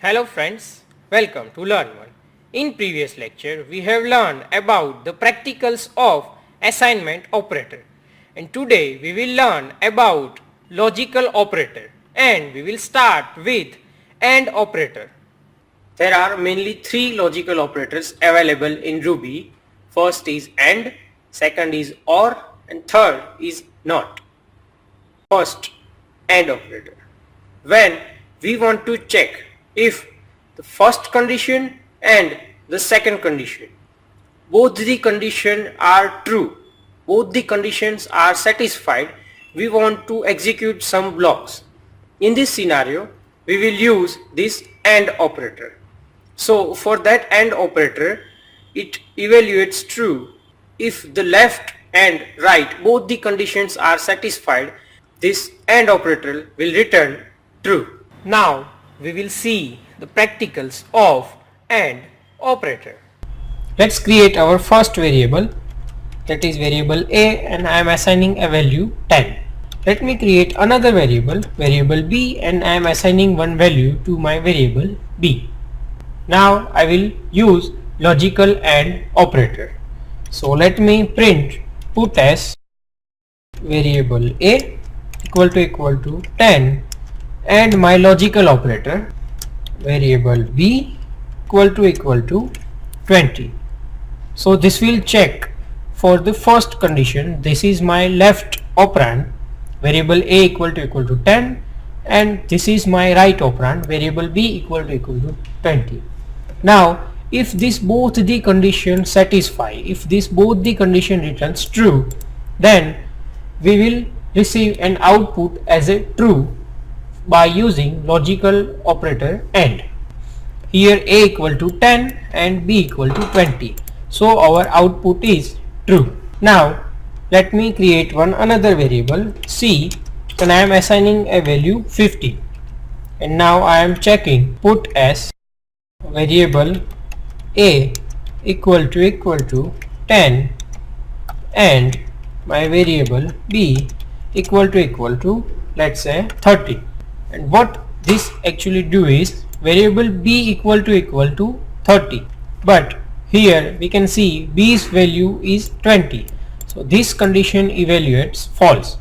Hello friends, welcome to Learn One. In previous lecture, we have learned about the practicals of assignment operator. And today we will learn about logical operator and we will start with AND operator. There are mainly three logical operators available in Ruby. First is AND, second is OR and third is NOT. First, AND operator. When we want to check if the first condition and the second condition, both the conditions are true, both the conditions are satisfied, we want to execute some blocks. In this scenario, we will use this AND operator. So for that AND operator, it evaluates true. If the left and right, both the conditions are satisfied, this AND operator will return true. Now we will see the practicals of AND operator. Let's create our first variable, that is variable A, and I am assigning a value 10. Let me create another variable B, and I am assigning one value to my variable B. Now I will use logical AND operator. So let me print put as variable A equal to 10 and my logical operator variable B equal to 20. So this will check for the first condition. This is my left operand variable A equal to 10 and this is my right operand variable B equal to 20. Now if this both the conditions satisfy, if this both the condition returns true, then we will receive an output as a true by using logical operator AND. Here A equal to 10 and B equal to 20. So our output is true. Now let me create another variable C, and I am assigning a value 50. And now I am checking put as variable A equal to 10 and my variable B equal to let's say 30. And what this actually do is variable B equal to 30, but here we can see B's value is 20. So this condition evaluates false.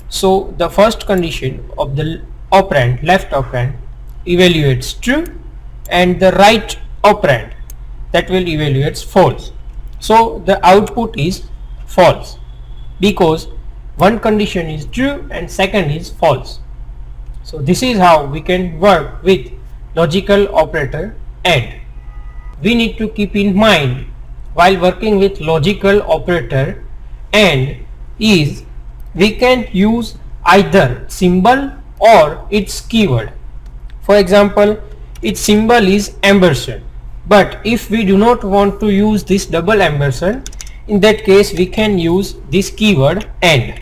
So the first condition of the operand, left operand, evaluates true, and the right operand, that will evaluates false. So the output is false because one condition is true and second is false. So this is how we can work with logical operator AND. We need to keep in mind while working with logical operator AND is we can use either symbol or its keyword. For example, its symbol is ampersand, but if we do not want to use this double ampersand, in that case we can use this keyword AND.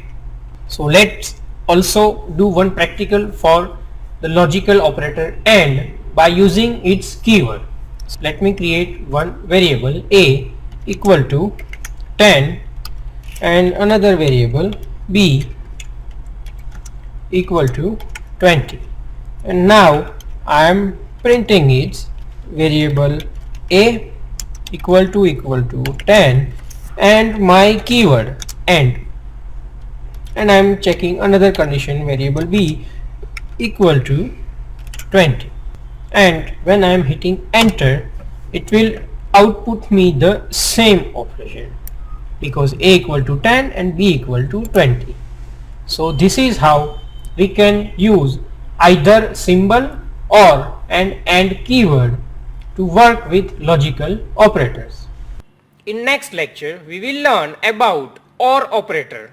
So let's also do one practical for the logical operator AND by using its keyword. So let me create one variable A equal to 10 and another variable B equal to 20, and now I am printing its variable A equal to 10 and my keyword AND, and I am checking another condition variable B equal to 20, and when I am hitting enter it will output me the same operation because A equal to 10 and B equal to 20. So this is how we can use either symbol or an AND keyword to work with logical operators. In next lecture we will learn about OR operator.